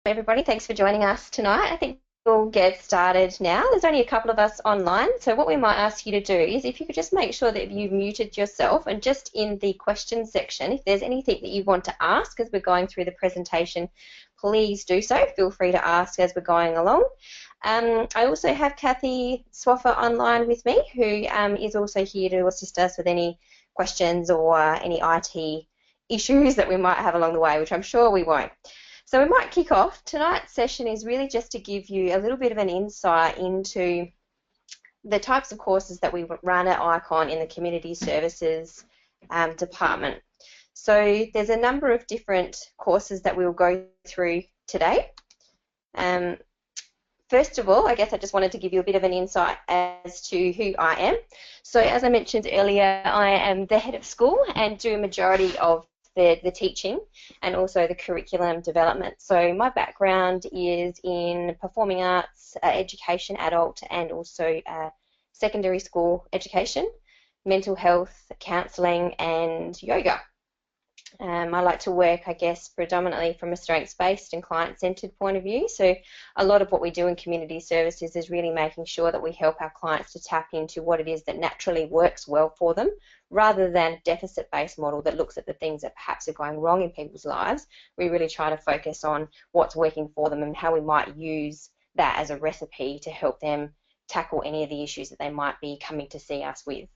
everybody. Thanks for joining us tonight. I think we'll get started now. There's only a couple of us online, so what we might ask you to do is if you could just make sure that you've muted yourself, and just in the questions section, if there's anything that you want to ask as we're going through the presentation, please do so. Feel free to ask as we're going along. I also have Kathy Swaffer online with me, who is also here to assist us with any questions or any IT issues that we might have along the way, which I'm sure we won't. So we might kick off. Tonight's session is really just to give you a little bit of an insight into the types of courses that we run at IKON in the Community Services department. So there's a number of different courses that we'll go through today. First of all, I guess I just wanted to give you a bit of an insight as to who I am. So as I mentioned earlier, I am the head of school and do a majority of the teaching and also the curriculum development. So my background is in performing arts, education, adult, and also secondary school education, mental health, counselling, and yoga. I like to work, I guess, predominantly from a strengths-based and client-centred point of view. So a lot of what we do in community services is really making sure that we help our clients to tap into what it is that naturally works well for them, rather than a deficit-based model that looks at the things that perhaps are going wrong in people's lives. We really try to focus on what's working for them and how we might use that as a recipe to help them tackle any of the issues that they might be coming to see us with.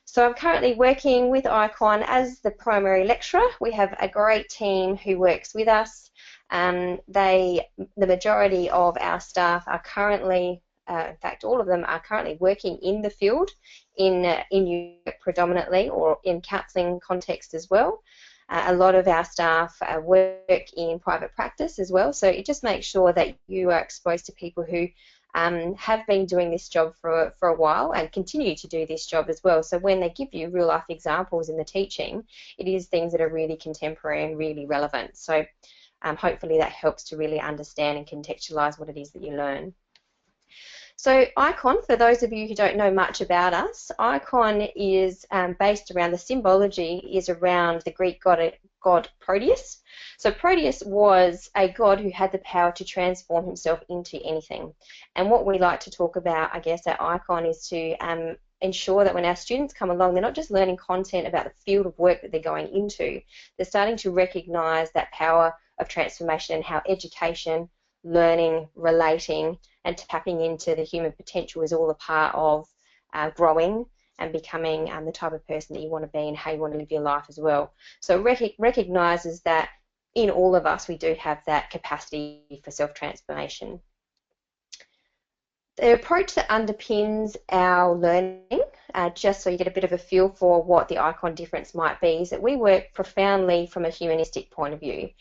So I'm currently working with IKON as the primary lecturer. We have a great team who works with us. The majority of our staff are currently, in fact all of them are currently working in the field, in Europe predominantly, or in counselling context as well. A lot of our staff work in private practice as well, so it just makes sure that you are exposed to people who have been doing this job for a while and continue to do this job as well. So when they give you real life examples in the teaching, it is things that are really contemporary and really relevant. So hopefully that helps to really understand and contextualise what it is that you learn. So IKON, for those of you who don't know much about us, IKON is based around, the symbology is around the Greek god Proteus. So Proteus was a god who had the power to transform himself into anything. And what we like to talk about, I guess, at IKON is to ensure that when our students come along, they're not just learning content about the field of work that they're going into, they're starting to recognise that power of transformation and how education, learning, relating, and tapping into the human potential is all a part of growing and becoming the type of person that you want to be and how you want to live your life as well. So recognises that in all of us we do have that capacity for self-transformation. The approach that underpins our learning, just so you get a bit of a feel for what the IKON difference might be, is that we work profoundly from a humanistic point of view.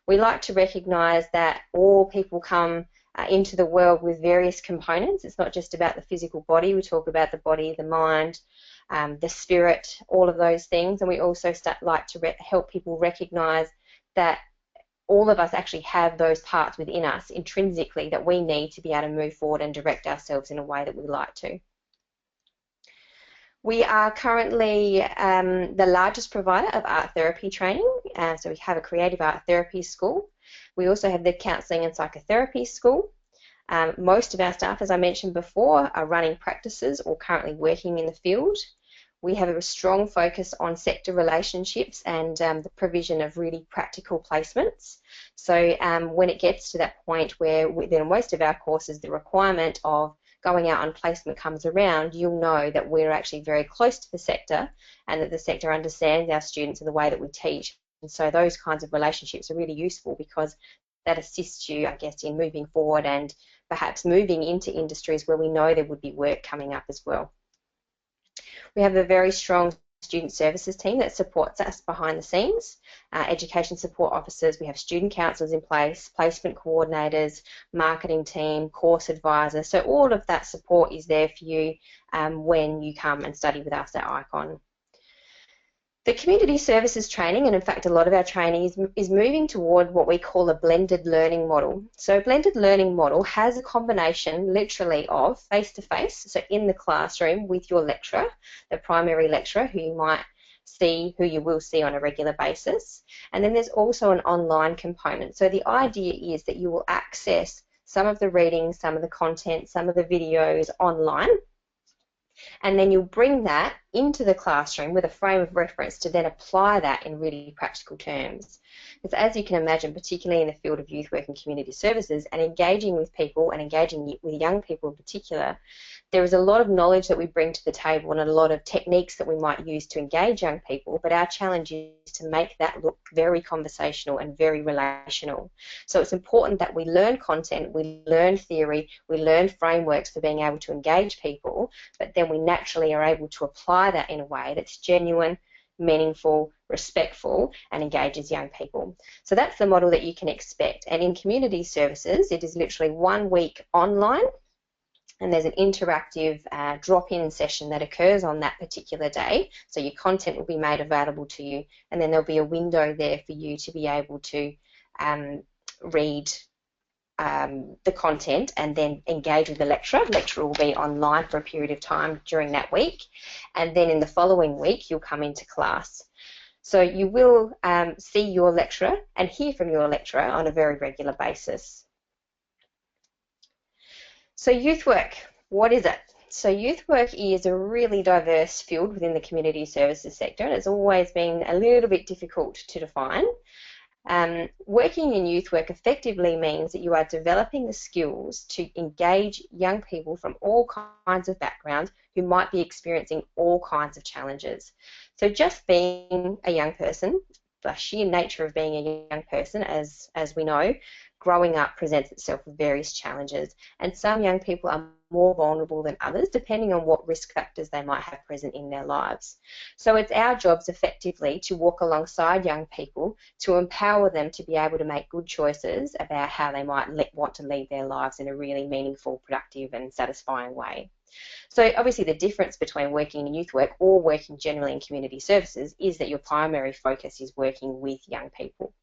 We like to recognise that all people come into the world with various components. It's not just about the physical body. We talk about the body, the mind, the spirit, all of those things. And we also like to help people recognise that all of us actually have those parts within us intrinsically that we need to be able to move forward and direct ourselves in a way that we like to. We are currently the largest provider of art therapy training, so we have a creative art therapy school. We also have the counselling and psychotherapy school. Most of our staff, as I mentioned before, are running practices or currently working in the field. We have a strong focus on sector relationships and the provision of really practical placements. So when it gets to that point where within most of our courses the requirement of going out on placement comes around, you'll know that we're actually very close to the sector and that the sector understands our students and the way that we teach. And so those kinds of relationships are really useful because that assists you, I guess, in moving forward and perhaps moving into industries where we know there would be work coming up as well. We have a very strong student services team that supports us behind the scenes, education support officers, we have student counsellors in place, placement coordinators, marketing team, course advisors. So all of that support is there for you when you come and study with us at IKON. The community services training, and in fact a lot of our training is moving toward what we call a blended learning model. So a blended learning model has a combination literally of face-to-face, so in the classroom with your lecturer, the primary lecturer who you might see, who you will see on a regular basis. And then there's also an online component. So the idea is that you will access some of the readings, some of the content, some of the videos online, and then you'll bring that into the classroom with a frame of reference to then apply that in really practical terms. Because as you can imagine, particularly in the field of youth work and community services, and engaging with people and engaging with young people in particular, there is a lot of knowledge that we bring to the table and a lot of techniques that we might use to engage young people, but our challenge is to make that look very conversational and very relational. So it's important that we learn content, we learn theory, we learn frameworks for being able to engage people, but then we naturally are able to apply that in a way that's genuine, meaningful, respectful, and engages young people. So that's the model that you can expect. And in community services, it is literally 1 week online, and there's an interactive drop-in session that occurs on that particular day. So your content will be made available to you, and then there'll be a window there for you to be able to read the content and then engage with the lecturer. The lecturer will be online for a period of time during that week, and then in the following week you'll come into class. So you will see your lecturer and hear from your lecturer on a very regular basis. So youth work, what is it? So youth work is a really diverse field within the community services sector, and it's always been a little bit difficult to define. Working in youth work effectively means that you are developing the skills to engage young people from all kinds of backgrounds who might be experiencing all kinds of challenges. So just being a young person, the sheer nature of being a young person, as we know, growing up presents itself with various challenges, and some young people are more vulnerable than others depending on what risk factors they might have present in their lives. So it's our jobs effectively to walk alongside young people to empower them to be able to make good choices about how they might want to lead their lives in a really meaningful, productive and satisfying way. So obviously the difference between working in youth work or working generally in community services is that your primary focus is working with young people.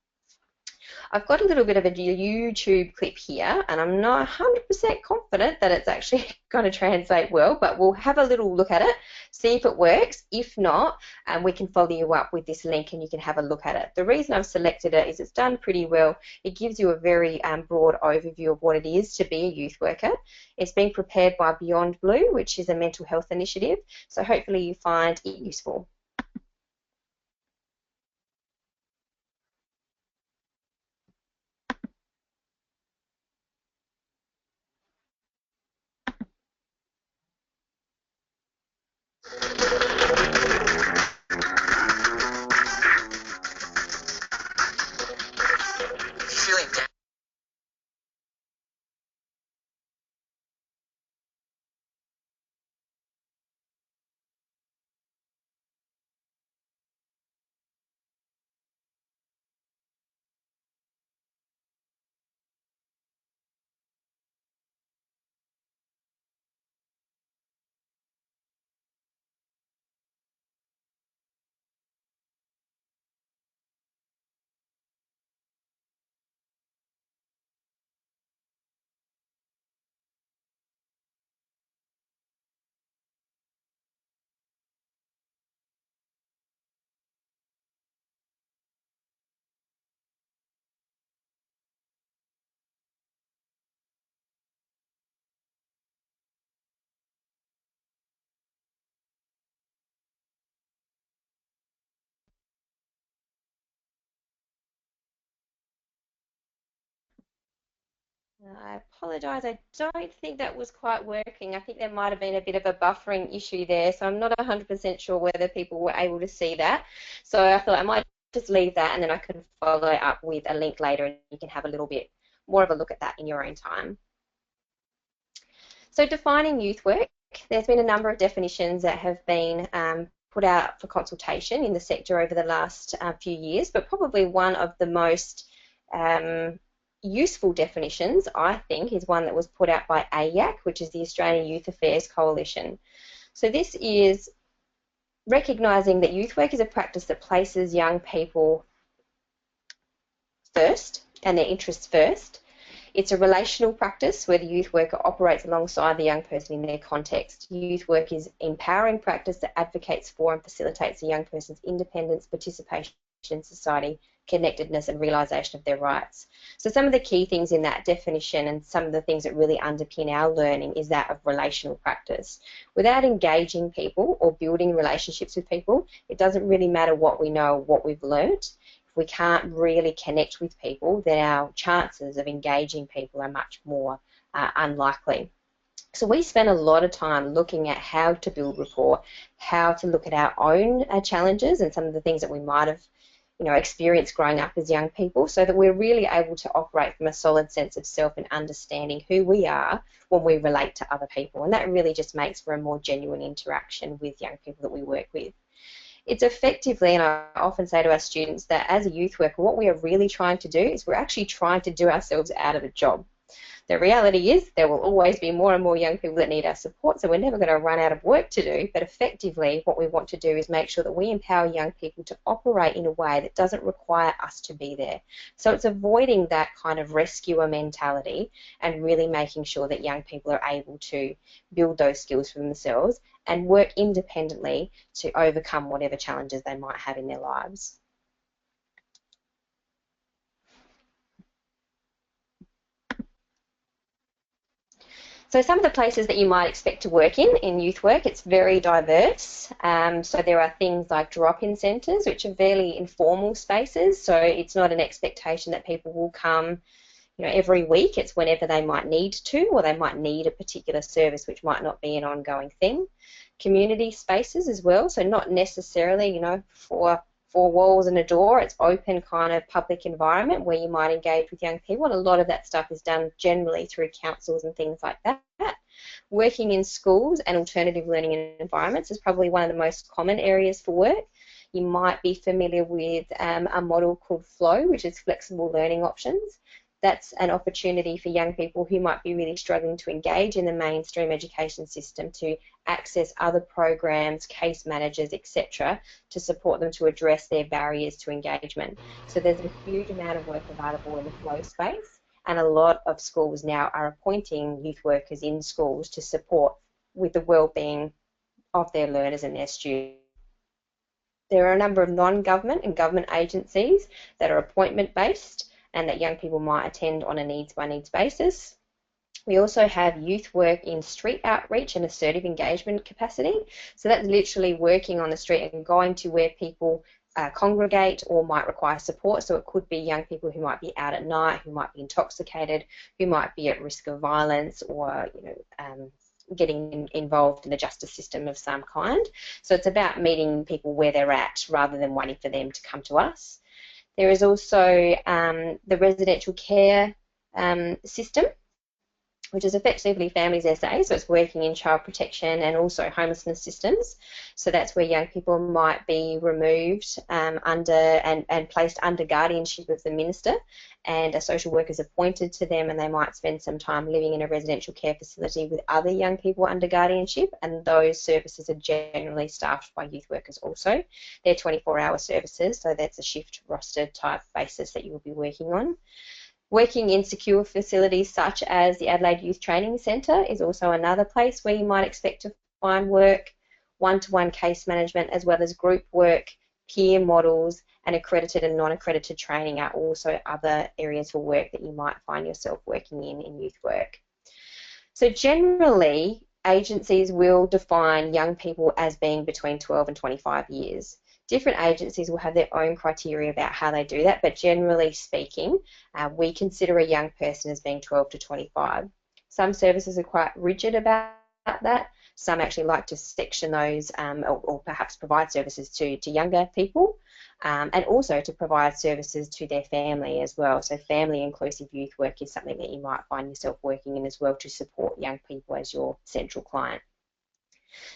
I've got a little bit of a YouTube clip here, and I'm not 100% confident that it's actually going to translate well, but we'll have a little look at it, see if it works. If not, we can follow you up with this link and you can have a look at it. The reason I've selected it is it's done pretty well. It gives you a very broad overview of what it is to be a youth worker. It's being prepared by Beyond Blue, which is a mental health initiative, so hopefully you find it useful. I apologise, I don't think that was quite working. I think there might have been a bit of a buffering issue there, so I'm not 100% sure whether people were able to see that. So I thought I might just leave that and then I could follow up with a link later and you can have a little bit more of a look at that in your own time. So defining youth work, there's been a number of definitions that have been put out for consultation in the sector over the last few years, but probably one of the most useful definitions, I think, is one that was put out by AYAC, which is the Australian Youth Affairs Coalition. So this is recognising that youth work is a practice that places young people first and their interests first. It's a relational practice where the youth worker operates alongside the young person in their context. Youth work is empowering practice that advocates for and facilitates the young person's independence, participation in society, connectedness and realisation of their rights. So some of the key things in that definition and some of the things that really underpin our learning is that of relational practice. Without engaging people or building relationships with people, it doesn't really matter what we know or what we've learnt. If we can't really connect with people, then our chances of engaging people are much more unlikely. So we spend a lot of time looking at how to build rapport, how to look at our own challenges and some of the things that we might have experienced growing up as young people, so that we're really able to operate from a solid sense of self and understanding who we are when we relate to other people. And that really just makes for a more genuine interaction with young people that we work with. It's effectively, and I often say to our students, that as a youth worker, what we are really trying to do is we're actually trying to do ourselves out of a job. The reality is there will always be more and more young people that need our support, so we're never going to run out of work to do, but effectively what we want to do is make sure that we empower young people to operate in a way that doesn't require us to be there. So it's avoiding that kind of rescuer mentality and really making sure that young people are able to build those skills for themselves and work independently to overcome whatever challenges they might have in their lives. So some of the places that you might expect to work in youth work, it's very diverse. So there are things like drop-in centres, which are fairly informal spaces. So it's not an expectation that people will come, every week. It's whenever they might need to, or they might need a particular service, which might not be an ongoing thing. Community spaces as well. So not necessarily, for four walls and a door. It's open kind of public environment where you might engage with young people, and a lot of that stuff is done generally through councils and things like that. Working in schools and alternative learning environments is probably one of the most common areas for work. You might be familiar with a model called FLOW, which is flexible learning options. That's an opportunity for young people who might be really struggling to engage in the mainstream education system to access other programs, case managers, etc., to support them to address their barriers to engagement. So there's a huge amount of work available in the FLOW space, and a lot of schools now are appointing youth workers in schools to support with the well-being of their learners and their students. There are a number of non-government and government agencies that are appointment-based and that young people might attend on a needs-by-needs basis. We also have youth work in street outreach and assertive engagement capacity. So that's literally working on the street and going to where people congregate or might require support. So it could be young people who might be out at night, who might be intoxicated, who might be at risk of violence, or getting involved in the justice system of some kind. So it's about meeting people where they're at rather than waiting for them to come to us. There is also the residential care system, which is effectively Families SA, so it's working in child protection and also homelessness systems. So that's where young people might be removed and placed under guardianship of the minister, and a social worker is appointed to them, and they might spend some time living in a residential care facility with other young people under guardianship, and those services are generally staffed by youth workers also. They're 24-hour services, so that's a shift roster type basis that you will be working on. Working in secure facilities such as the Adelaide Youth Training Centre is also another place where you might expect to find work. One-to-one case management, as well as group work, peer models, and accredited and non-accredited training are also other areas for work that you might find yourself working in youth work. So generally, agencies will define young people as being between 12 and 25 years. Different agencies will have their own criteria about how they do that, but generally speaking, we consider a young person as being 12 to 25. Some services are quite rigid about that. Some actually like to section those or perhaps provide services to younger people, and also to provide services to their family as well. So family inclusive youth work is something that you might find yourself working in as well to support young people as your central client.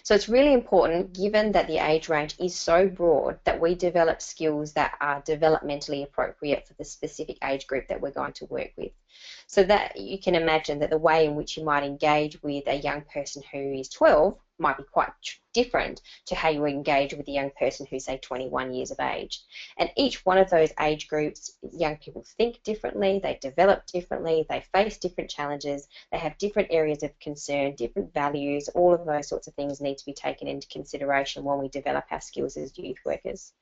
So it's really important, given that the age range is so broad, that we develop skills that are developmentally appropriate for the specific age group that we're going to work with. So that you can imagine that the way in which you might engage with a young person who is 12 might be quite different to how you engage with a young person who's, say, 21 years of age. And each one of those age groups, young people think differently, they develop differently, they face different challenges, they have different areas of concern, different values. All of those sorts of things need to be taken into consideration when we develop our skills as youth workers.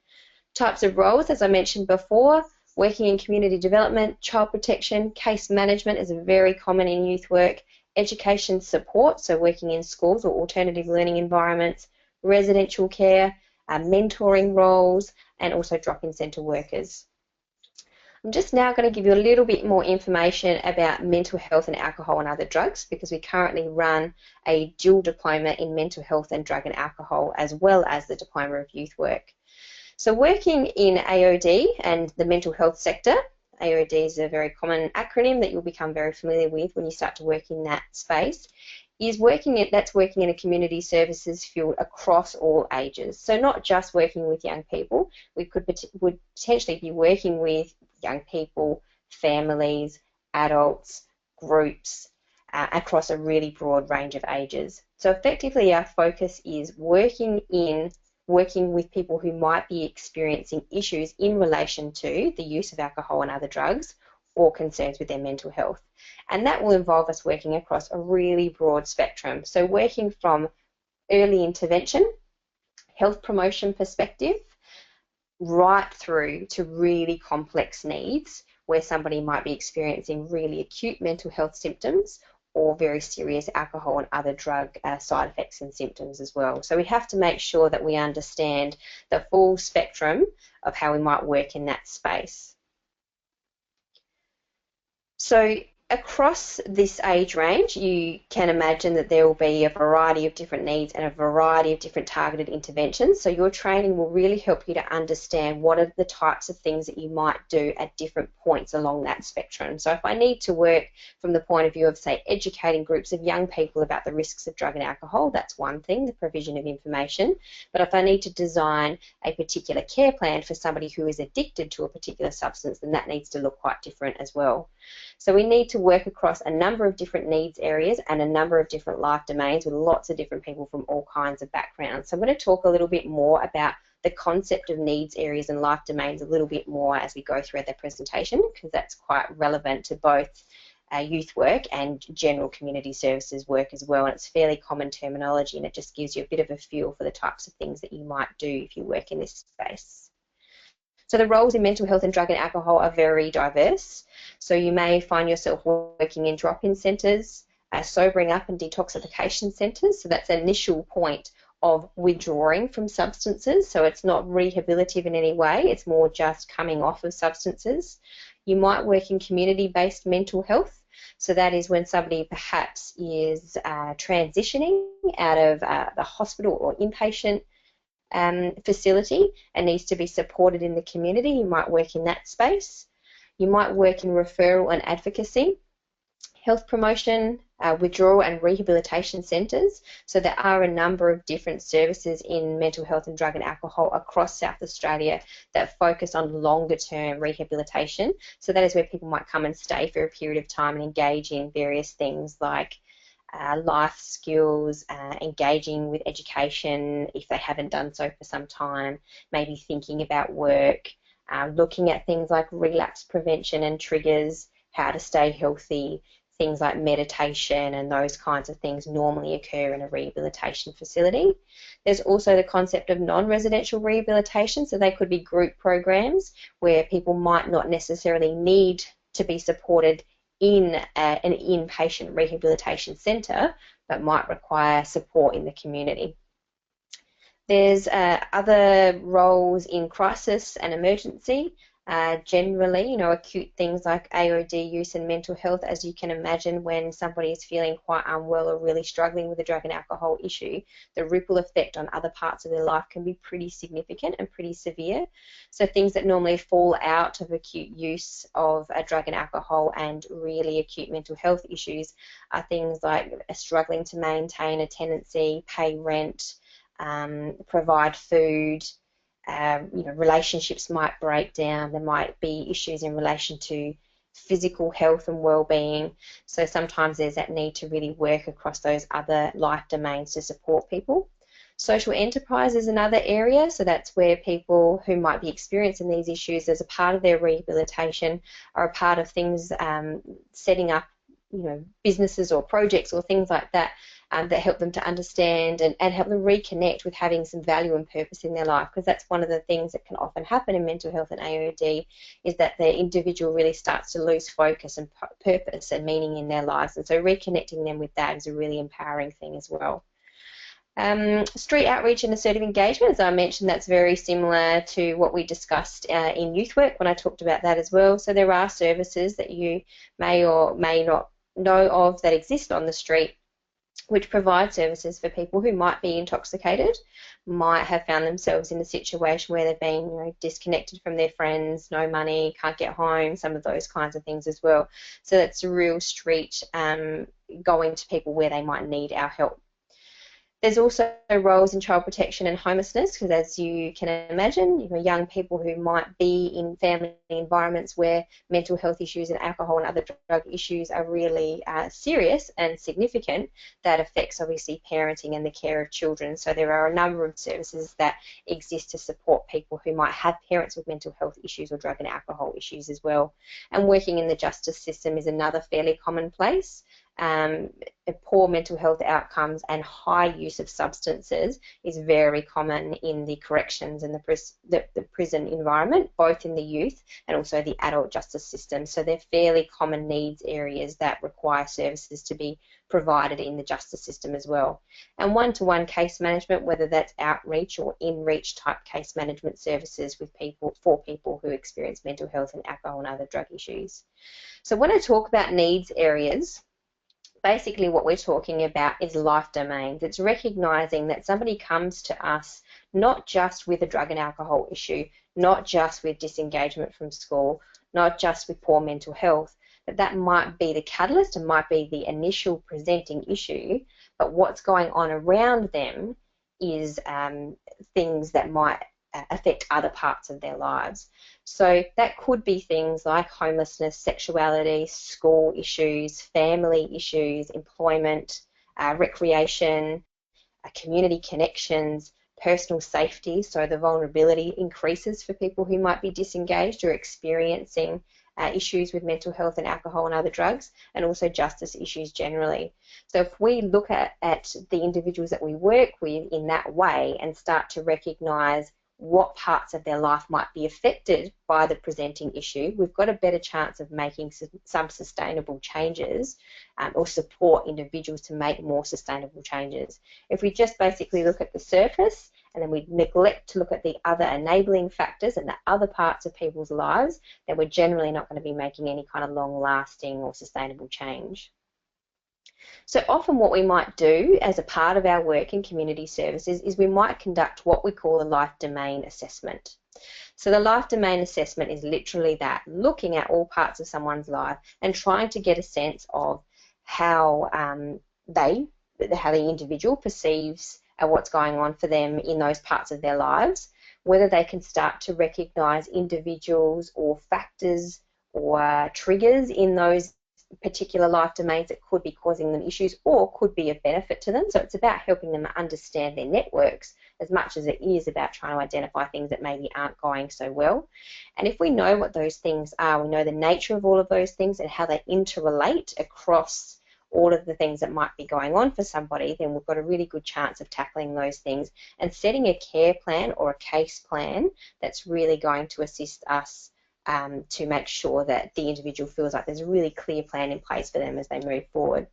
Types of roles, as I mentioned before, working in community development, child protection, case management is very common in youth work, education support, so working in schools or alternative learning environments, residential care, mentoring roles, and also drop-in centre workers. I'm just now going to give you a little bit more information about mental health and alcohol and other drugs, because we currently run a dual diploma in mental health and drug and alcohol, as well as the diploma of youth work. So working in AOD and the mental health sector, AOD is a very common acronym that you'll become very familiar with when you start to work in that space, is working in a community services field across all ages. So not just working with young people, would potentially be working with young people, families, adults, groups, across a really broad range of ages. So effectively our focus is working with people who might be experiencing issues in relation to the use of alcohol and other drugs or concerns with their mental health. And that will involve us working across a really broad spectrum. So working from early intervention, health promotion perspective, right through to really complex needs where somebody might be experiencing really acute mental health symptoms or very serious alcohol and other drug side effects and symptoms as well. So we have to make sure that we understand the full spectrum of how we might work in that space. So across this age range, you can imagine that there will be a variety of different needs and a variety of different targeted interventions. So your training will really help you to understand what are the types of things that you might do at different points along that spectrum. So if I need to work from the point of view of, say, educating groups of young people about the risks of drug and alcohol, that's one thing, the provision of information. But if I need to design a particular care plan for somebody who is addicted to a particular substance, then that needs to look quite different as well. So we need to work across a number of different needs areas and a number of different life domains with lots of different people from all kinds of backgrounds. So I'm going to talk a little bit more about the concept of needs areas and life domains a little bit more as we go through the presentation, because that's quite relevant to both youth work and general community services work as well, and it's fairly common terminology, and it just gives you a bit of a feel for the types of things that you might do if you work in this space. So the roles in mental health and drug and alcohol are very diverse. So you may find yourself working in drop-in centres, sobering up and detoxification centres. So that's an initial point of withdrawing from substances. So it's not rehabilitative in any way. It's more just coming off of substances. You might work in community-based mental health. So that is when somebody perhaps is transitioning out of the hospital or inpatient facility and needs to be supported in the community. You might work in that space. You might work in referral and advocacy, health promotion, withdrawal and rehabilitation centres. So there are a number of different services in mental health and drug and alcohol across South Australia that focus on longer term rehabilitation. So that is where people might come and stay for a period of time and engage in various things like life skills, engaging with education if they haven't done so for some time, maybe thinking about work, looking at things like relapse prevention and triggers, how to stay healthy, things like meditation and those kinds of things normally occur in a rehabilitation facility. There's also the concept of non-residential rehabilitation, so they could be group programs where people might not necessarily need to be supported in an inpatient rehabilitation centre, but might require support in the community. There's other roles in crisis and emergency. Generally, acute things like AOD use and mental health, as you can imagine, when somebody is feeling quite unwell or really struggling with a drug and alcohol issue, the ripple effect on other parts of their life can be pretty significant and pretty severe. So things that normally fall out of acute use of a drug and alcohol and really acute mental health issues are things like struggling to maintain a tenancy, pay rent, provide food. Relationships might break down. There might be issues in relation to physical health and well-being. So sometimes there's that need to really work across those other life domains to support people. Social enterprise is another area, so that's where people who might be experiencing these issues as a part of their rehabilitation are a part of things, setting up, businesses or projects or things like that, that help them to understand and help them reconnect with having some value and purpose in their life, because that's one of the things that can often happen in mental health and AOD, is that the individual really starts to lose focus and purpose and meaning in their lives, and so reconnecting them with that is a really empowering thing as well. Street outreach and assertive engagement, as I mentioned, that's very similar to what we discussed in youth work when I talked about that as well. So there are services that you may or may not know of that exist on the street, which provide services for people who might be intoxicated, might have found themselves in a situation where they've been disconnected from their friends, no money, can't get home, some of those kinds of things as well. So that's a real street going to people where they might need our help. There's also roles in child protection and homelessness, because as you can imagine, young people who might be in family environments where mental health issues and alcohol and other drug issues are really serious and significant, that affects obviously parenting and the care of children. So there are a number of services that exist to support people who might have parents with mental health issues or drug and alcohol issues as well. And working in the justice system is another fairly common place. Poor mental health outcomes and high use of substances is very common in the corrections and the prison environment, both in the youth and also the adult justice system. So they're fairly common needs areas that require services to be provided in the justice system as well. And one-to-one case management, whether that's outreach or in-reach type case management services with people, for people who experience mental health and alcohol and other drug issues. So when I talk about needs areas, basically what we're talking about is life domains. It's recognising that somebody comes to us not just with a drug and alcohol issue, not just with disengagement from school, not just with poor mental health, that might be the catalyst and might be the initial presenting issue, but what's going on around them is things that might affect other parts of their lives. So that could be things like homelessness, sexuality, school issues, family issues, employment, recreation, community connections, personal safety, so the vulnerability increases for people who might be disengaged or experiencing issues with mental health and alcohol and other drugs, and also justice issues generally. So if we look at the individuals that we work with in that way and start to recognise what parts of their life might be affected by the presenting issue, we've got a better chance of making some sustainable changes or support individuals to make more sustainable changes. If we just basically look at the surface and then we neglect to look at the other enabling factors and the other parts of people's lives, then we're generally not going to be making any kind of long-lasting or sustainable change. So often what we might do as a part of our work in community services is we might conduct what we call a life domain assessment. So the life domain assessment is literally that, looking at all parts of someone's life and trying to get a sense of how the individual perceives what's going on for them in those parts of their lives, whether they can start to recognise individuals or factors or triggers in those particular life domains that could be causing them issues or could be of benefit to them. So it's about helping them understand their networks as much as it is about trying to identify things that maybe aren't going so well. And if we know what those things are, we know the nature of all of those things and how they interrelate across all of the things that might be going on for somebody, then we've got a really good chance of tackling those things and setting a care plan or a case plan that's really going to assist us to make sure that the individual feels like there's a really clear plan in place for them as they move forward.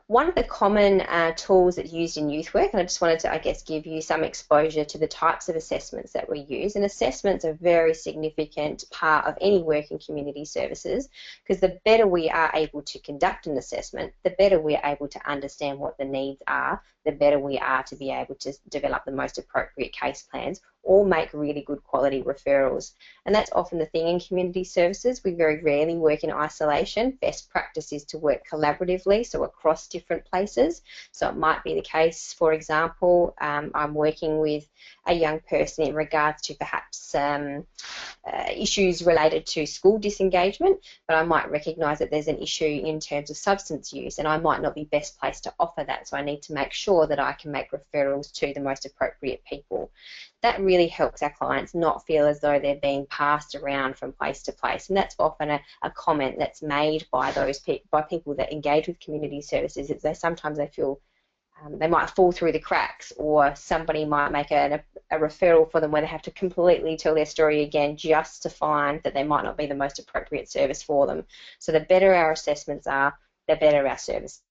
One of the common tools that's used in youth work, and I just wanted to, I guess, give you some exposure to the types of assessments that we use, and assessments are a very significant part of any work in community services, because the better we are able to conduct an assessment, the better we are able to understand what the needs are, the better we are to be able to develop the most appropriate case plans or make really good quality referrals. And that's often the thing in community services. We very rarely work in isolation. Best practice is to work collaboratively, so across different places. So it might be the case, for example, I'm working with a young person in regards to perhaps issues related to school disengagement, but I might recognise that there's an issue in terms of substance use, and I might not be best placed to offer that, so I need to make sure that I can make referrals to the most appropriate people. That really helps our clients not feel as though they're being passed around from place to place, and that's often a comment that's made by those by people that engage with community services. Is that sometimes they feel they might fall through the cracks, or somebody might make a referral for them where they have to completely tell their story again just to find that they might not be the most appropriate service for them. So the better our assessments are, the better our service.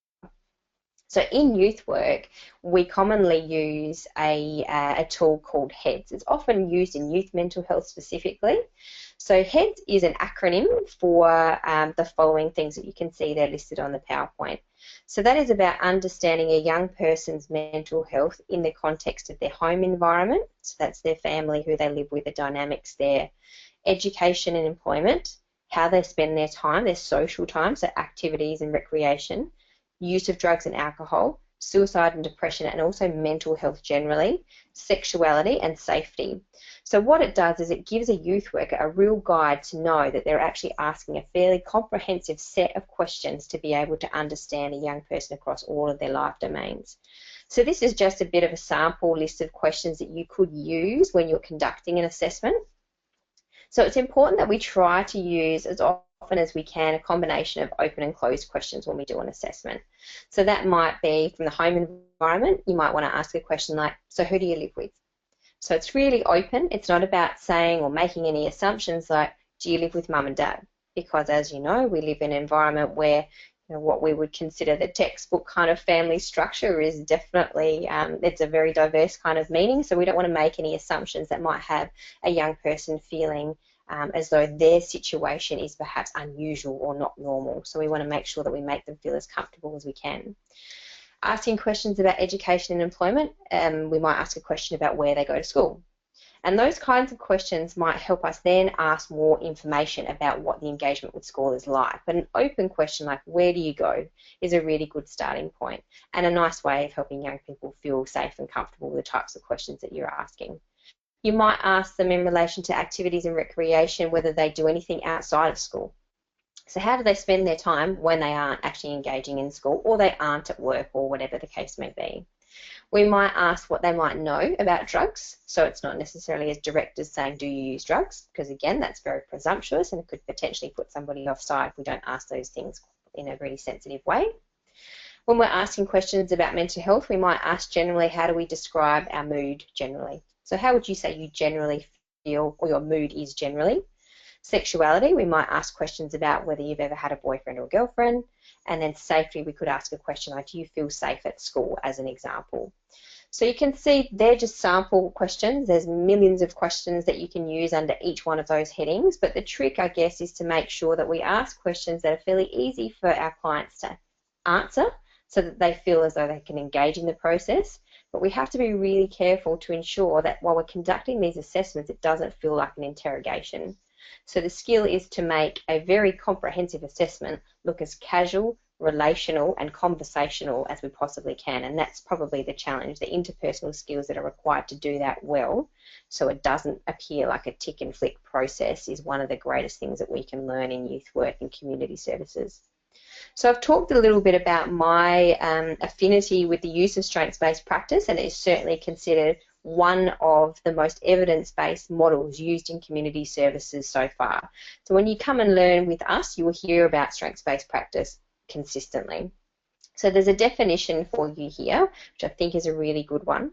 So in youth work, we commonly use a tool called HEADS. It's often used in youth mental health specifically. So HEADS is an acronym for the following things that you can see there listed on the PowerPoint. So that is about understanding a young person's mental health in the context of their home environment. So that's their family, who they live with, the dynamics there. Education and employment, how they spend their time, their social time, so activities and recreation. Use of drugs and alcohol, suicide and depression, and also mental health generally, sexuality and safety. So what it does is it gives a youth worker a real guide to know that they're actually asking a fairly comprehensive set of questions to be able to understand a young person across all of their life domains. So this is just a bit of a sample list of questions that you could use when you're conducting an assessment. So it's important that we try to use as often as we can a combination of open and closed questions when we do an assessment. So that might be from the home environment. You might want to ask a question like, so who do you live with? So it's really open. It's not about saying or making any assumptions like, do you live with mum and dad? Because as you know, we live in an environment where what we would consider the textbook kind of family structure is definitely, it's a very diverse kind of meaning, so we don't want to make any assumptions that might have a young person feeling as though their situation is perhaps unusual or not normal. So we want to make sure that we make them feel as comfortable as we can. Asking questions about education and employment, we might ask a question about where they go to school. And those kinds of questions might help us then ask more information about what the engagement with school is like. But an open question like, where do you go, is a really good starting point and a nice way of helping young people feel safe and comfortable with the types of questions that you're asking. You might ask them in relation to activities and recreation, whether they do anything outside of school. So how do they spend their time when they aren't actually engaging in school, or they aren't at work, or whatever the case may be. We might ask what they might know about drugs, so it's not necessarily as direct as saying, do you use drugs? Because again, that's very presumptuous and it could potentially put somebody offside if we don't ask those things in a really sensitive way. When we're asking questions about mental health, we might ask generally, how do we describe our mood generally? So how would you say you generally feel, or your mood is generally? Sexuality, we might ask questions about whether you've ever had a boyfriend or girlfriend. And then safety, we could ask a question like, do you feel safe at school, as an example. So you can see they're just sample questions. There's millions of questions that you can use under each one of those headings, but the trick, I guess, is to make sure that we ask questions that are fairly easy for our clients to answer so that they feel as though they can engage in the process. But we have to be really careful to ensure that while we're conducting these assessments, it doesn't feel like an interrogation. So the skill is to make a very comprehensive assessment look as casual, relational and conversational as we possibly can, and that's probably the challenge, the interpersonal skills that are required to do that well so it doesn't appear like a tick and flick process is one of the greatest things that we can learn in youth work and community services. So I've talked a little bit about my affinity with the use of strengths-based practice, and it is certainly considered one of the most evidence-based models used in community services so far. So when you come and learn with us, you will hear about strengths-based practice consistently. So there's a definition for you here, which I think is a really good one.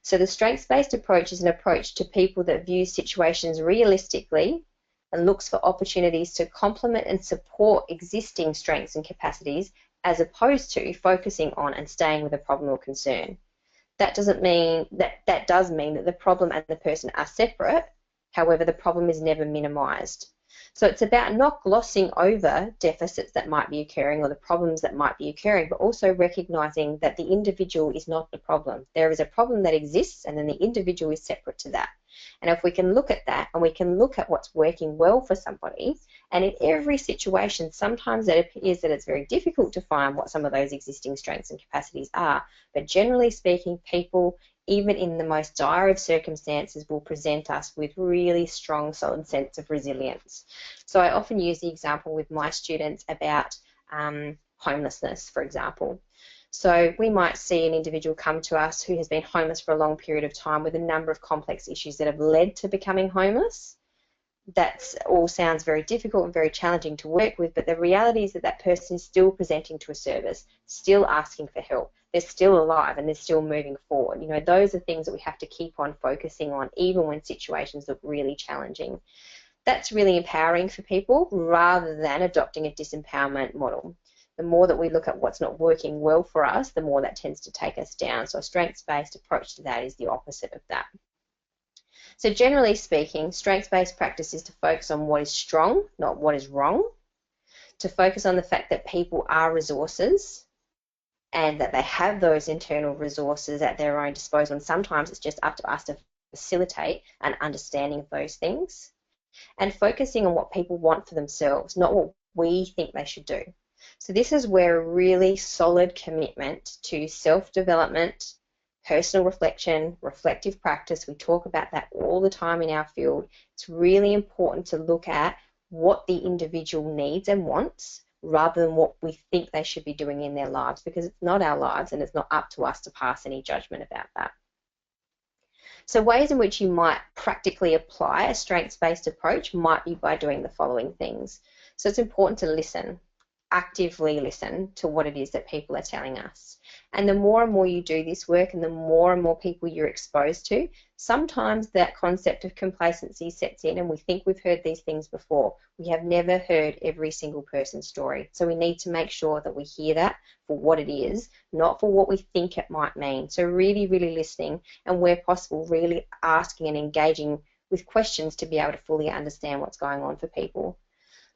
So the strengths-based approach is an approach to people that views situations realistically and looks for opportunities to complement and support existing strengths and capacities, as opposed to focusing on and staying with a problem or concern. That does mean that the problem and the person are separate. However, the problem is never minimised. So it's about not glossing over deficits that might be occurring or the problems that might be occurring, but also recognising that the individual is not the problem. There is a problem that exists, and then the individual is separate to that. And if we can look at that and we can look at what's working well for somebody, and in every situation, sometimes it appears that it's very difficult to find what some of those existing strengths and capacities are. But generally speaking, people, even in the most dire of circumstances, will present us with really strong, solid sense of resilience. So I often use the example with my students about homelessness, for example. So we might see an individual come to us who has been homeless for a long period of time with a number of complex issues that have led to becoming homeless. That all sounds very difficult and very challenging to work with, but the reality is that that person is still presenting to a service, still asking for help. They're still alive and they're still moving forward. You know, those are things that we have to keep on focusing on, even when situations look really challenging. That's really empowering for people rather than adopting a disempowerment model. The more that we look at what's not working well for us, the more that tends to take us down. So a strengths-based approach to that is the opposite of that. So generally speaking, strengths-based practice is to focus on what is strong, not what is wrong, to focus on the fact that people are resources and that they have those internal resources at their own disposal, and sometimes it's just up to us to facilitate an understanding of those things, and focusing on what people want for themselves, not what we think they should do. So this is where a really solid commitment to self-development, personal reflection, reflective practice, we talk about that all the time in our field. It's really important to look at what the individual needs and wants rather than what we think they should be doing in their lives, because it's not our lives and it's not up to us to pass any judgment about that. So ways in which you might practically apply a strengths-based approach might be by doing the following things. So it's important to listen. Actively listen to what it is that people are telling us. And the more and more you do this work and the more and more people you're exposed to, sometimes that concept of complacency sets in and we think we've heard these things before. We have never heard every single person's story. So we need to make sure that we hear that for what it is, not for what we think it might mean. So really, really listening, and where possible, really asking and engaging with questions to be able to fully understand what's going on for people.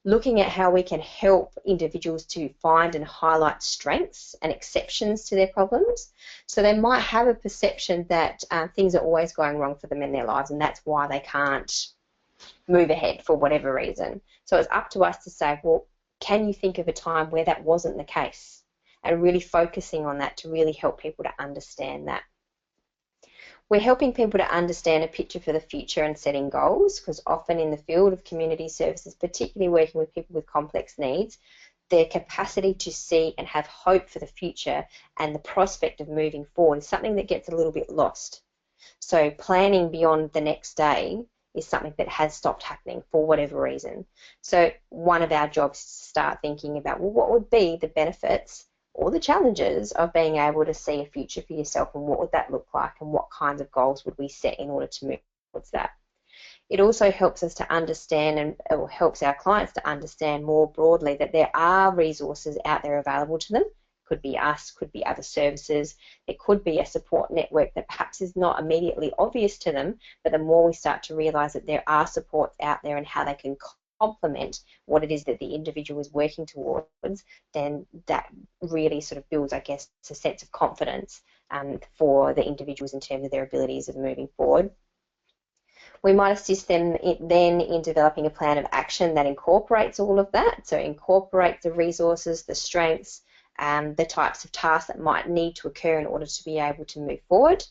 Looking at how we can help individuals to find and highlight strengths and exceptions to their problems. So they might have a perception that things are always going wrong for them in their lives, and that's why they can't move ahead for whatever reason. So it's up to us to say, well, can you think of a time where that wasn't the case? And really focusing on that to really help people to understand that. We're helping people to understand a picture for the future and setting goals, because often in the field of community services, particularly working with people with complex needs, their capacity to see and have hope for the future and the prospect of moving forward is something that gets a little bit lost. So planning beyond the next day is something that has stopped happening for whatever reason. So one of our jobs is to start thinking about, well, what would be the benefits or the challenges of being able to see a future for yourself, and what would that look like, and what kinds of goals would we set in order to move towards that. It also helps us to understand, or helps our clients to understand more broadly, that there are resources out there available to them. Could be us, could be other services, it could be a support network that perhaps is not immediately obvious to them, but the more we start to realise that there are supports out there and how they can complement what it is that the individual is working towards, then that really sort of builds, I guess, a sense of confidence for the individuals in terms of their abilities of moving forward. We might assist them then in developing a plan of action that incorporates all of that, so incorporate the resources, the strengths, the types of tasks that might need to occur in order to be able to move forward,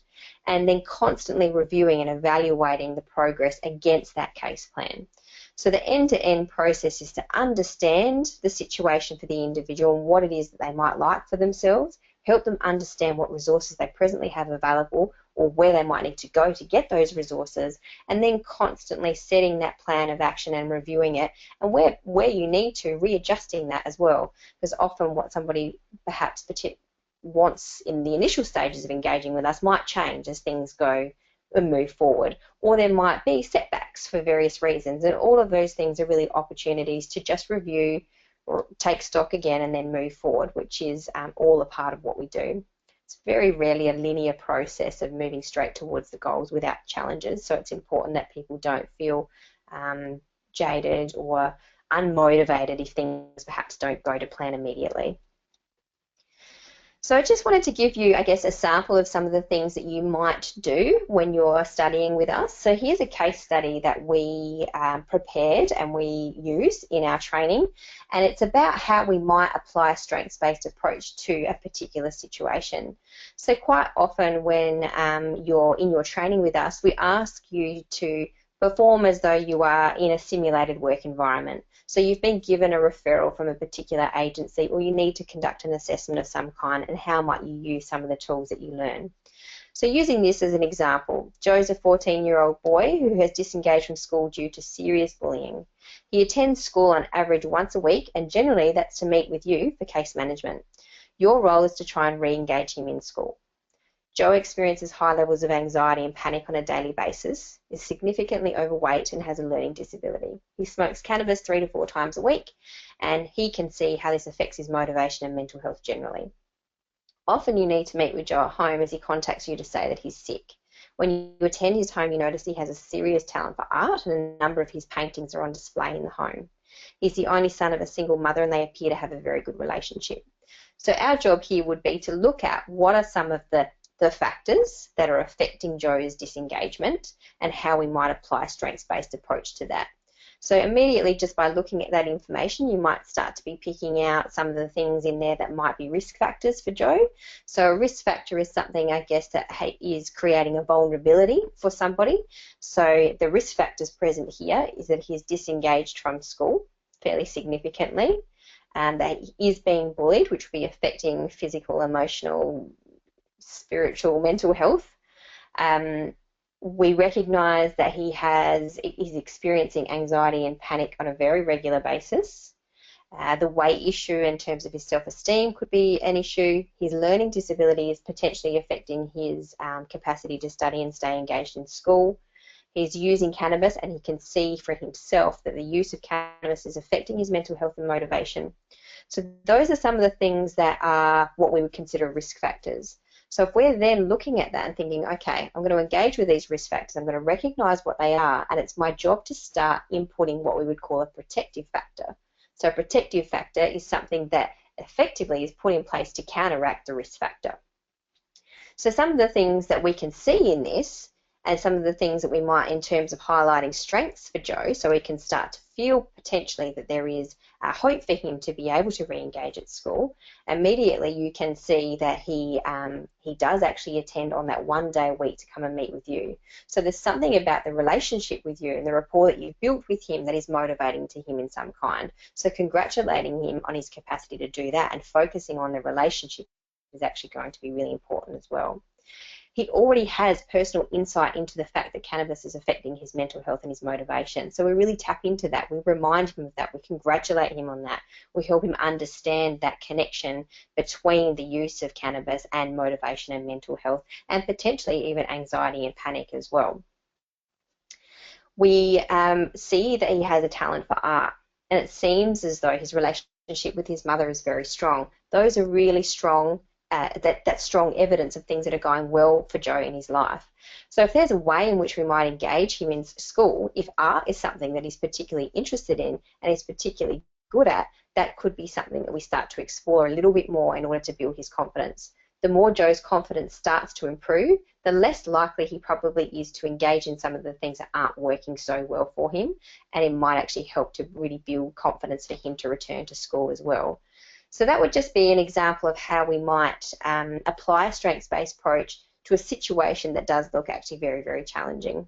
and then constantly reviewing and evaluating the progress against that case plan. So the end-to-end process is to understand the situation for the individual and what it is that they might like for themselves, help them understand what resources they presently have available or where they might need to go to get those resources, and then constantly setting that plan of action and reviewing it, and where you need to, readjusting that as well, because often what somebody perhaps wants in the initial stages of engaging with us might change as things go and move forward, or there might be setbacks for various reasons, and all of those things are really opportunities to just review or take stock again and then move forward, which is all a part of what we do. It's very rarely a linear process of moving straight towards the goals without challenges, so it's important that people don't feel jaded or unmotivated if things perhaps don't go to plan immediately. So I just wanted to give you, I guess, a sample of some of the things that you might do when you're studying with us. So here's a case study that we prepared and we use in our training, and it's about how we might apply a strengths-based approach to a particular situation. So quite often when you're in your training with us, we ask you to perform as though you are in a simulated work environment. So you've been given a referral from a particular agency, or you need to conduct an assessment of some kind, and how might you use some of the tools that you learn. So using this as an example, Joe's a 14-year-old boy who has disengaged from school due to serious bullying. He attends school on average once a week, and generally that's to meet with you for case management. Your role is to try and re-engage him in school. Joe experiences high levels of anxiety and panic on a daily basis, is significantly overweight and has a learning disability. He smokes cannabis 3 to 4 times a week, and he can see how this affects his motivation and mental health generally. Often you need to meet with Joe at home as he contacts you to say that he's sick. When you attend his home, you notice he has a serious talent for art, and a number of his paintings are on display in the home. He's the only son of a single mother, and they appear to have a very good relationship. So our job here would be to look at what are some of the factors that are affecting Joe's disengagement and how we might apply a strengths-based approach to that. So immediately, just by looking at that information, you might start to be picking out some of the things in there that might be risk factors for Joe. So a risk factor is something, I guess, that is creating a vulnerability for somebody. So the risk factors present here is that he's disengaged from school fairly significantly, and that he is being bullied, which will be affecting physical, emotional, spiritual, mental health. We recognise that he's experiencing anxiety and panic on a very regular basis. The weight issue in terms of his self-esteem could be an issue. His learning disability is potentially affecting his capacity to study and stay engaged in school. He's using cannabis, and he can see for himself that the use of cannabis is affecting his mental health and motivation. So those are some of the things that are what we would consider risk factors. So if we're then looking at that and thinking, okay, I'm going to engage with these risk factors, I'm going to recognise what they are, and it's my job to start inputting what we would call a protective factor. So a protective factor is something that effectively is put in place to counteract the risk factor. So some of the things that we can see in this, and some of the things that we might, in terms of highlighting strengths for Joe, so we can start to feel potentially that there is a hope for him to be able to re-engage at school. Immediately you can see that he does actually attend on that 1 day a week to come and meet with you. So there's something about the relationship with you and the rapport that you've built with him that is motivating to him in some kind. So congratulating him on his capacity to do that and focusing on the relationship is actually going to be really important as well. He already has personal insight into the fact that cannabis is affecting his mental health and his motivation. So we really tap into that. We remind him of that. We congratulate him on that. We help him understand that connection between the use of cannabis and motivation and mental health, and potentially even anxiety and panic as well. We see that he has a talent for art, and it seems as though his relationship with his mother is very strong. Those are really strong. That's strong evidence of things that are going well for Joe in his life. So if there's a way in which we might engage him in school, if art is something that he's particularly interested in and he's particularly good at, that could be something that we start to explore a little bit more in order to build his confidence. The more Joe's confidence starts to improve, the less likely he probably is to engage in some of the things that aren't working so well for him, and it might actually help to really build confidence for him to return to school as well. So that would just be an example of how we might apply a strengths-based approach to a situation that does look actually very, very challenging.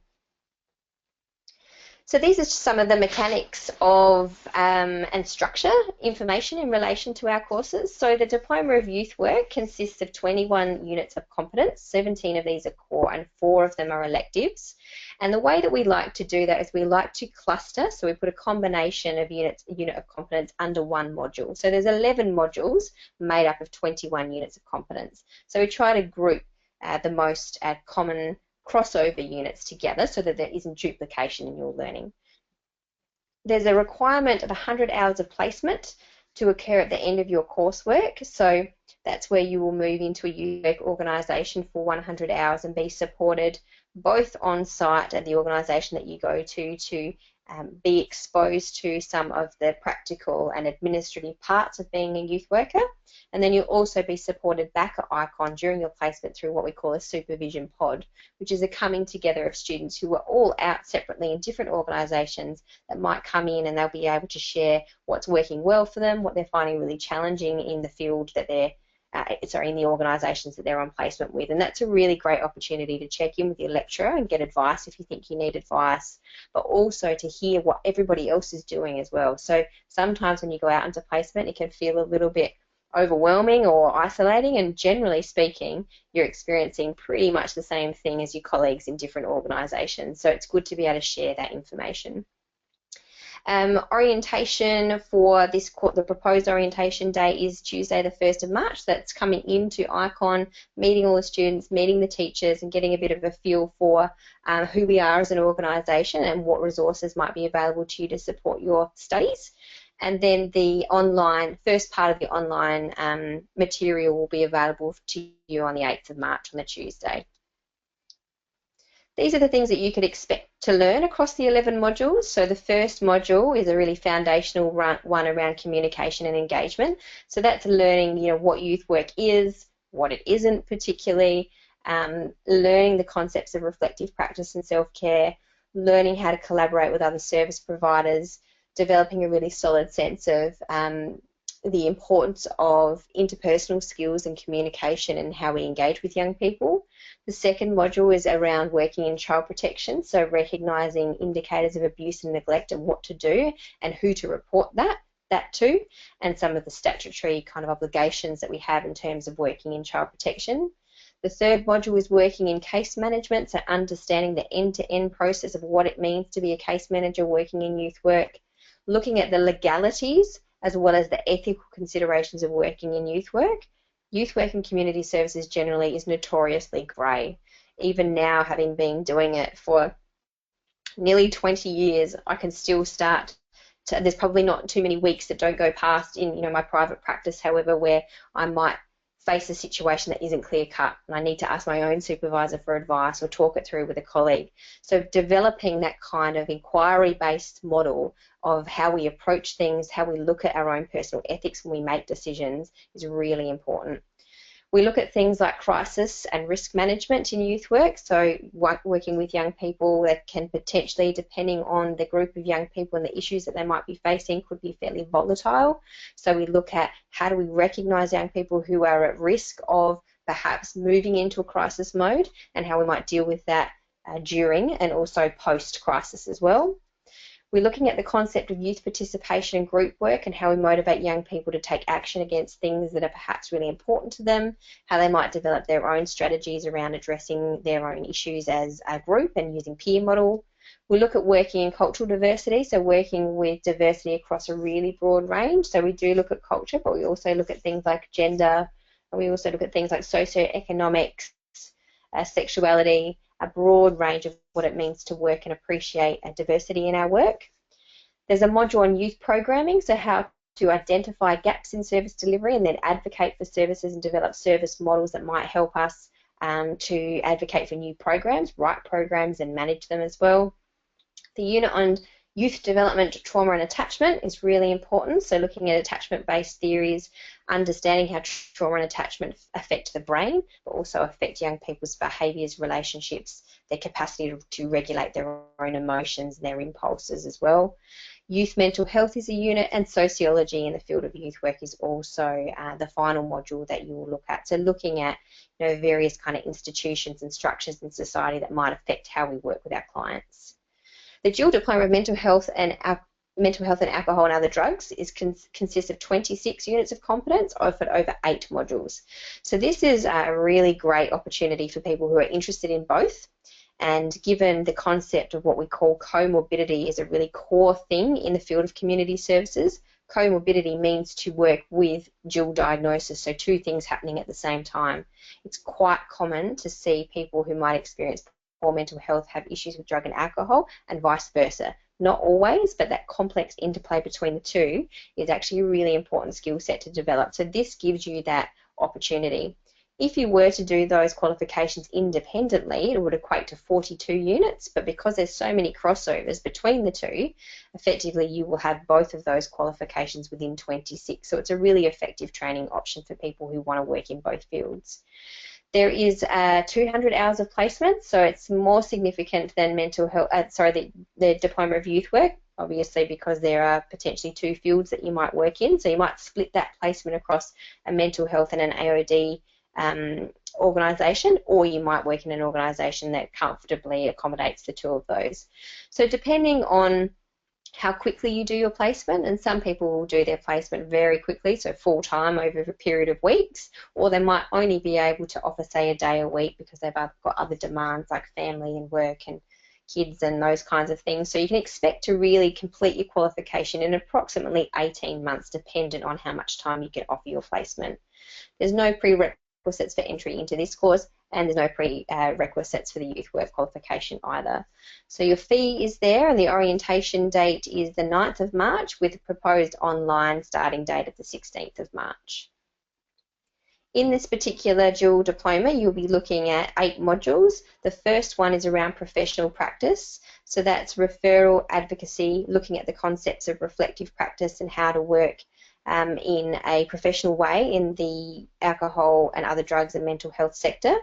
So these are some of the mechanics of and structure information in relation to our courses. So the Diploma of Youth Work consists of 21 units of competence. 17 of these are core and 4 of them are electives. And the way that we like to do that is we like to cluster. So we put a combination of unit of competence under one module. So there's 11 modules made up of 21 units of competence. So we try to group the most common crossover units together so that there isn't duplication in your learning. There's a requirement of 100 hours of placement to occur at the end of your coursework. So that's where you will move into a youth work organisation for 100 hours and be supported both on site at the organisation that you go to be exposed to some of the practical and administrative parts of being a youth worker. And then you'll also be supported back at IKON during your placement through what we call a supervision pod, which is a coming together of students who are all out separately in different organisations that might come in, and they'll be able to share what's working well for them, what they're finding really challenging in the field that they're in the organisations that they're on placement with. And that's a really great opportunity to check in with your lecturer and get advice if you think you need advice, but also to hear what everybody else is doing as well. So sometimes when you go out into placement, it can feel a little bit overwhelming or isolating, and generally speaking, you're experiencing pretty much the same thing as your colleagues in different organisations. So it's good to be able to share that information. Orientation for this, the proposed orientation day is Tuesday the 1st of March. That's coming into IKON, meeting all the students, meeting the teachers, and getting a bit of a feel for who we are as an organisation and what resources might be available to you to support your studies. And then the first part of the online material will be available to you on the 8th of March on the Tuesday. These are the things that you could expect to learn across the 11 modules. So the first module is a really foundational one around communication and engagement. So that's learning, what youth work is, what it isn't particularly, learning the concepts of reflective practice and self-care, learning how to collaborate with other service providers, developing a really solid sense of the importance of interpersonal skills and communication and how we engage with young people. The second module is around working in child protection, so recognising indicators of abuse and neglect and what to do and who to report that to, and some of the statutory kind of obligations that we have in terms of working in child protection. The third module is working in case management, so understanding the end-to-end process of what it means to be a case manager working in youth work, looking at the legalities as well as the ethical considerations of working in youth work. Youth work and community services generally is notoriously grey. Even now, having been doing it for nearly 20 years, I can still start to, there's probably not too many weeks that don't go past in my private practice, however, where I might face a situation that isn't clear cut and I need to ask my own supervisor for advice or talk it through with a colleague. So developing that kind of inquiry-based model of how we approach things, how we look at our own personal ethics when we make decisions is really important. We look at things like crisis and risk management in youth work, so working with young people that can potentially, depending on the group of young people and the issues that they might be facing, could be fairly volatile. So we look at how do we recognise young people who are at risk of perhaps moving into a crisis mode and how we might deal with that during and also post-crisis as well. We're looking at the concept of youth participation and group work and how we motivate young people to take action against things that are perhaps really important to them, how they might develop their own strategies around addressing their own issues as a group and using peer model. We look at working in cultural diversity, so working with diversity across a really broad range. So we do look at culture, but we also look at things like gender, and we also look at things like socioeconomics, sexuality, a broad range of what it means to work and appreciate diversity in our work. There's a module on youth programming, so how to identify gaps in service delivery and then advocate for services and develop service models that might help us to advocate for new programs, write programs and manage them as well. The unit on youth development, trauma and attachment is really important, so looking at attachment-based theories, understanding how trauma and attachment affect the brain, but also affect young people's behaviours, relationships, their capacity to regulate their own emotions and their impulses as well. Youth mental health is a unit, and sociology in the field of youth work is also the final module that you will look at. So looking at various kind of institutions and structures in society that might affect how we work with our clients. The dual diploma of mental health and alcohol and other drugs consists of 26 units of competence offered over 8 modules. So this is a really great opportunity for people who are interested in both. And given the concept of what we call comorbidity is a really core thing in the field of community services, comorbidity means to work with dual diagnosis, so 2 things happening at the same time. It's quite common to see people who might experience poor mental health have issues with drug and alcohol, and vice versa. Not always, but that complex interplay between the two is actually a really important skill set to develop. So this gives you that opportunity. If you were to do those qualifications independently, it would equate to 42 units, but because there's so many crossovers between the two, effectively you will have both of those qualifications within 26. So it's a really effective training option for people who want to work in both fields. There is 200 hours of placement, so it's more significant than mental health. The Diploma of Youth Work, obviously, because there are potentially two fields that you might work in. So you might split that placement across a mental health and an AOD organisation, or you might work in an organisation that comfortably accommodates the two of those. So depending on how quickly you do your placement, and some people will do their placement very quickly, so full-time over a period of weeks, or they might only be able to offer, say, a day a week because they've got other demands like family and work and kids and those kinds of things. So you can expect to really complete your qualification in approximately 18 months, dependent on how much time you can offer your placement. There's no prerequisites for entry into this course, and there's no prerequisites for the youth work qualification either. So your fee is there, and the orientation date is the 9th of March with a proposed online starting date of the 16th of March. In this particular dual diploma, you'll be looking at 8 modules. The first one is around professional practice. So that's referral advocacy, looking at the concepts of reflective practice and how to work in a professional way in the alcohol and other drugs and mental health sector.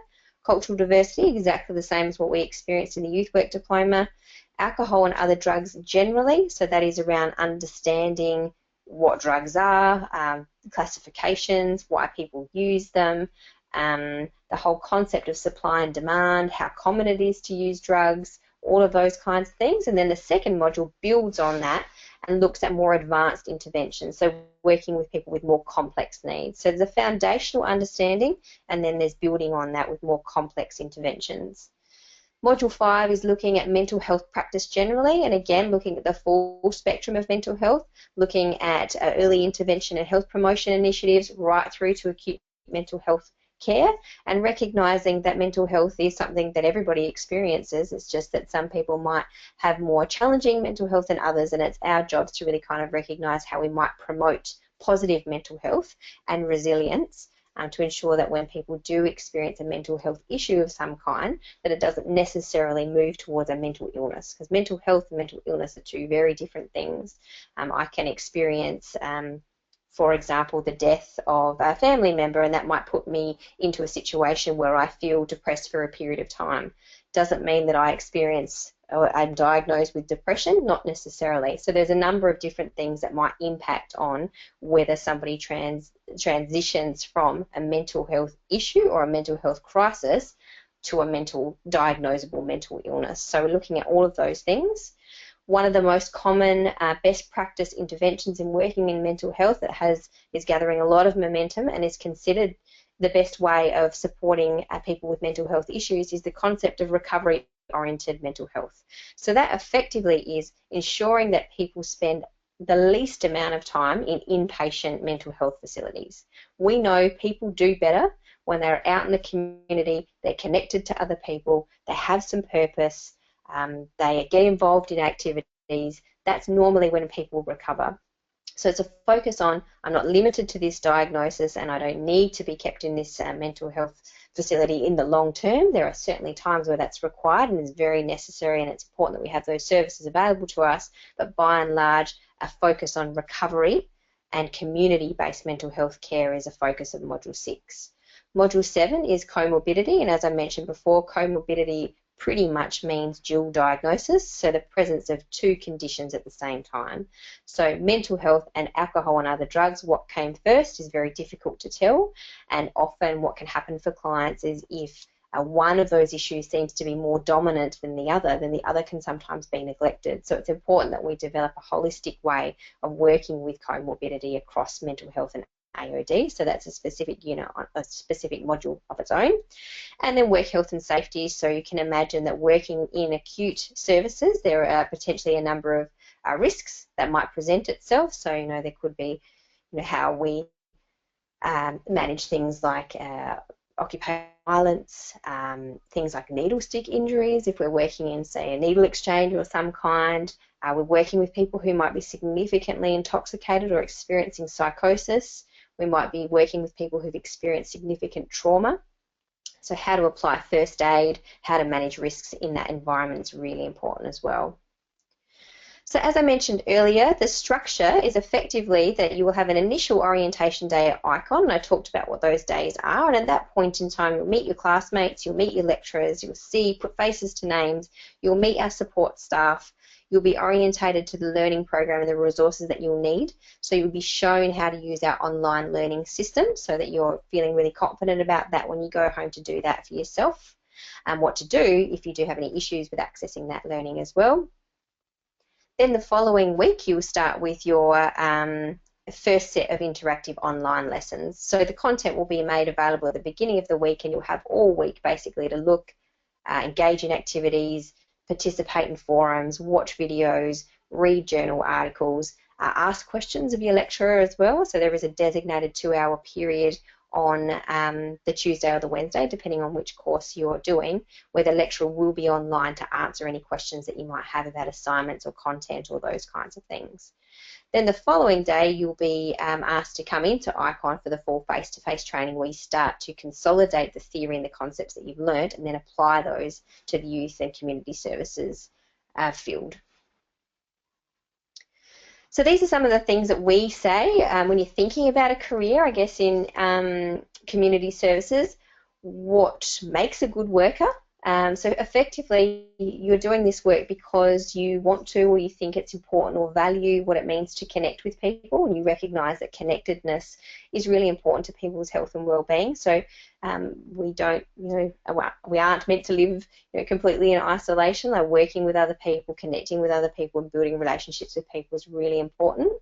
Cultural diversity, exactly the same as what we experienced in the youth work diploma. Alcohol and other drugs generally, so that is around understanding what drugs are, classifications, why people use them, the whole concept of supply and demand, how common it is to use drugs, all of those kinds of things. And then the second module builds on that and looks at more advanced interventions, so working with people with more complex needs. So there's a foundational understanding, and then there's building on that with more complex interventions. Module 5 is looking at mental health practice generally, and again looking at the full spectrum of mental health, looking at early intervention and health promotion initiatives right through to acute mental health care, and recognising that mental health is something that everybody experiences. It's just that some people might have more challenging mental health than others, and it's our jobs to really kind of recognise how we might promote positive mental health and resilience to ensure that when people do experience a mental health issue of some kind, that it doesn't necessarily move towards a mental illness, because mental health and mental illness are two very different things. I can experience for example, the death of a family member, and that might put me into a situation where I feel depressed for a period of time. Doesn't mean that I experience or I'm diagnosed with depression, not necessarily. So there's a number of different things that might impact on whether somebody transitions from a mental health issue or a mental health crisis to a diagnosable mental illness. So we're looking at all of those things. One of the most common best practice interventions in working in mental health that is gathering a lot of momentum and is considered the best way of supporting people with mental health issues is the concept of recovery-oriented mental health. So that effectively is ensuring that people spend the least amount of time in inpatient mental health facilities. We know people do better when they're out in the community, they're connected to other people, they have some purpose, they get involved in activities. That's normally when people recover. So it's a focus on, I'm not limited to this diagnosis and I don't need to be kept in this mental health facility in the long term. There are certainly times where that's required and is very necessary, and it's important that we have those services available to us, but by and large, a focus on recovery and community-based mental health care is a focus of Module 6. Module 7 is comorbidity, and as I mentioned before, comorbidity pretty much means dual diagnosis, so the presence of two conditions at the same time. So mental health and alcohol and other drugs, what came first is very difficult to tell, and often what can happen for clients is if one of those issues seems to be more dominant than the other can sometimes be neglected. So it's important that we develop a holistic way of working with comorbidity across mental health and AOD, so that's a specific unit, a specific module of its own. And then work health and safety, so you can imagine that working in acute services, there are potentially a number of risks that might present itself. So, there could be, how we manage things like occupational violence, things like needle stick injuries, if we're working in, say, a needle exchange or some kind. We're working with people who might be significantly intoxicated or experiencing psychosis. We might be working with people who've experienced significant trauma. So how to apply first aid, how to manage risks in that environment is really important as well. So as I mentioned earlier, the structure is effectively that you will have an initial orientation day at IKON, and I talked about what those days are, and at that point in time you'll meet your classmates, you'll meet your lecturers, you'll put faces to names, you'll meet our support staff, you'll be orientated to the learning program and the resources that you'll need. So you'll be shown how to use our online learning system so that you're feeling really confident about that when you go home to do that for yourself, and what to do if you do have any issues with accessing that learning as well. Then the following week you'll start with your first set of interactive online lessons. So the content will be made available at the beginning of the week, and you'll have all week basically to look, engage in activities, participate in forums, watch videos, read journal articles, ask questions of your lecturer as well. So there is a designated 2-hour period on the Tuesday or the Wednesday, depending on which course you're doing, where the lecturer will be online to answer any questions that you might have about assignments or content or those kinds of things. Then the following day you'll be asked to come into IKON for the full face-to-face training, where you start to consolidate the theory and the concepts that you've learned and then apply those to the youth and community services field. So these are some of the things that we say when you're thinking about a career, I guess, in community services. What makes a good worker? So effectively, you're doing this work because you want to, or you think it's important, or value what it means to connect with people, and you recognise that connectedness is really important to people's health and well-being. So we don't, we aren't meant to live, completely in isolation. Like, working with other people, connecting with other people, and building relationships with people is really important.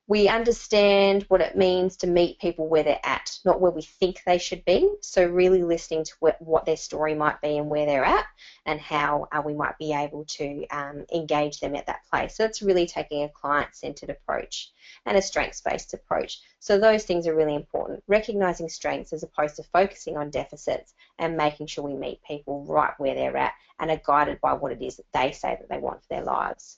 We understand what it means to meet people where they're at, not where we think they should be. So really listening to what their story might be and where they're at, and how we might be able to engage them at that place. So it's really taking a client-centered approach and a strengths-based approach. So those things are really important. Recognising strengths as opposed to focusing on deficits, and making sure we meet people right where they're at and are guided by what it is that they say that they want for their lives.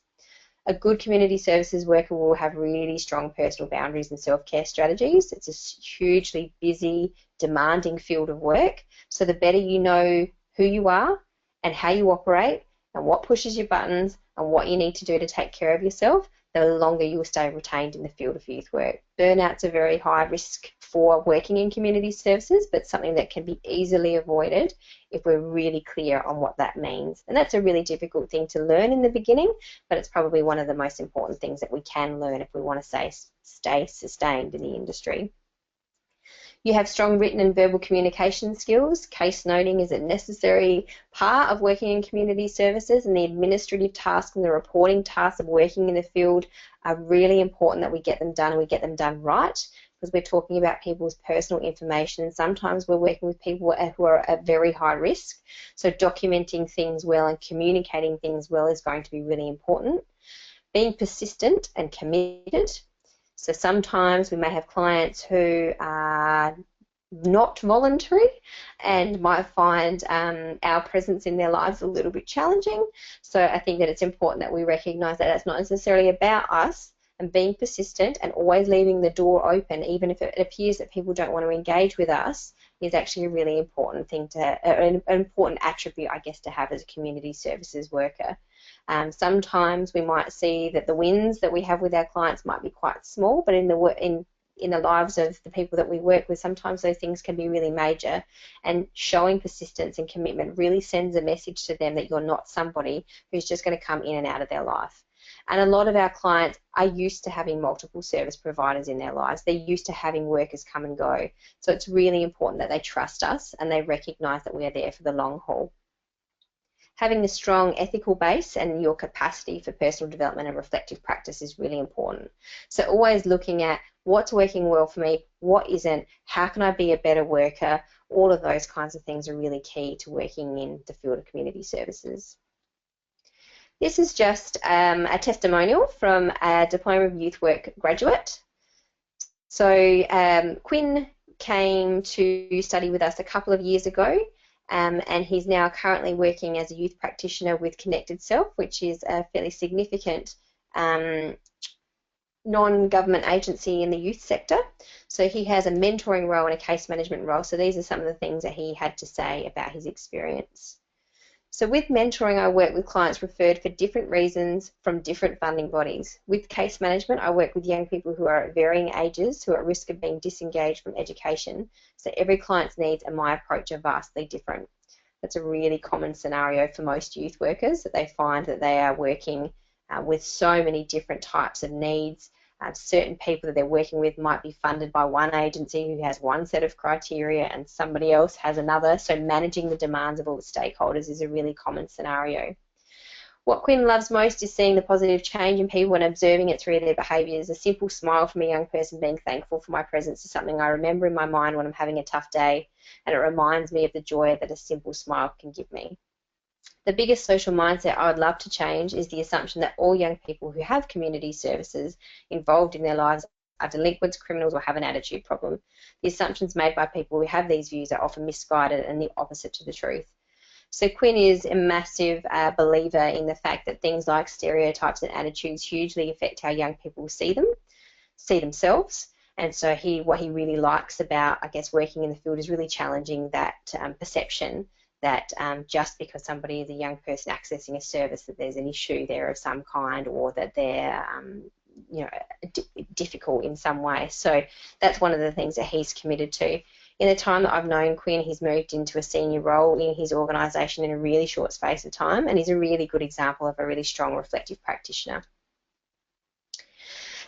A good community services worker will have really strong personal boundaries and self-care strategies. It's a hugely busy, demanding field of work. So the better you know who you are and how you operate and what pushes your buttons and what you need to do to take care of yourself, the longer you'll stay retained in the field of youth work. Burnout's a very high risk for working in community services, but something that can be easily avoided if we're really clear on what that means. And that's a really difficult thing to learn in the beginning, but it's probably one of the most important things that we can learn if we want to stay sustained in the industry. You have strong written and verbal communication skills. Case noting is a necessary part of working in community services, and the administrative tasks and the reporting tasks of working in the field are really important that we get them done, and we get them done right, because we're talking about people's personal information, and sometimes we're working with people who are at very high risk. So documenting things well and communicating things well is going to be really important. Being persistent and committed. So sometimes we may have clients who are not voluntary and might find our presence in their lives a little bit challenging. So I think that it's important that we recognise that it's not necessarily about us, and being persistent and always leaving the door open, even if it appears that people don't want to engage with us, is actually a really important thing an important attribute, I guess, to have as a community services worker. Sometimes we might see that the wins that we have with our clients might be quite small, but in the lives of the people that we work with, sometimes those things can be really major, and showing persistence and commitment really sends a message to them that you're not somebody who's just going to come in and out of their life. And a lot of our clients are used to having multiple service providers in their lives. They're used to having workers come and go. So it's really important that they trust us and they recognise that we are there for the long haul. Having a strong ethical base and your capacity for personal development and reflective practice is really important. So always looking at what's working well for me, what isn't, how can I be a better worker, all of those kinds of things are really key to working in the field of community services. This is just a testimonial from a Diploma of Youth Work graduate. So Quinn came to study with us a couple of years ago, and he's now currently working as a youth practitioner with Connected Self, which is a fairly significant non-government agency in the youth sector. So he has a mentoring role and a case management role. So these are some of the things that he had to say about his experience. So with mentoring, I work with clients referred for different reasons from different funding bodies. With case management, I work with young people who are at varying ages, who are at risk of being disengaged from education. So every client's needs and my approach are vastly different. That's a really common scenario for most youth workers, that they find that they are working with so many different types of needs. Certain people that they're working with might be funded by one agency who has one set of criteria and somebody else has another, so managing the demands of all the stakeholders is a really common scenario. What Quinn loves most is seeing the positive change in people and observing it through their behaviours. A simple smile from a young person being thankful for my presence is something I remember in my mind when I'm having a tough day, and it reminds me of the joy that a simple smile can give me. The biggest social mindset I would love to change is the assumption that all young people who have community services involved in their lives are delinquents, criminals, or have an attitude problem. The assumptions made by people who have these views are often misguided and the opposite to the truth. So Quinn is a massive believer in the fact that things like stereotypes and attitudes hugely affect how young people see themselves. And so what he really likes about, I guess, working in the field is really challenging that perception that just because somebody is a young person accessing a service that there's an issue there of some kind, or that they're difficult in some way. So that's one of the things that he's committed to. In the time that I've known Quinn, he's moved into a senior role in his organisation in a really short space of time, and he's a really good example of a really strong reflective practitioner.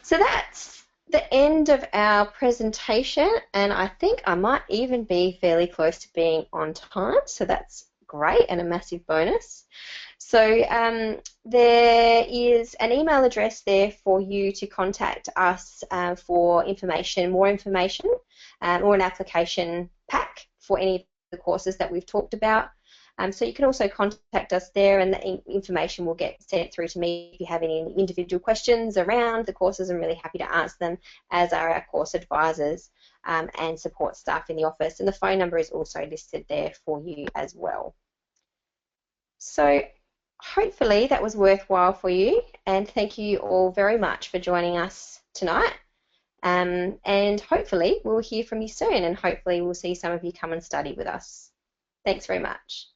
So that's the end of our presentation, and I think I might even be fairly close to being on time, so that's great and a massive bonus. So there is an email address there for you to contact us for information, more information, or an application pack for any of the courses that we've talked about. So you can also contact us there, and the information will get sent through to me if you have any individual questions around the courses. I'm really happy to answer them, as are our course advisors and support staff in the office. And the phone number is also listed there for you as well. So hopefully that was worthwhile for you, and thank you all very much for joining us tonight. And hopefully we'll hear from you soon, and hopefully we'll see some of you come and study with us. Thanks very much.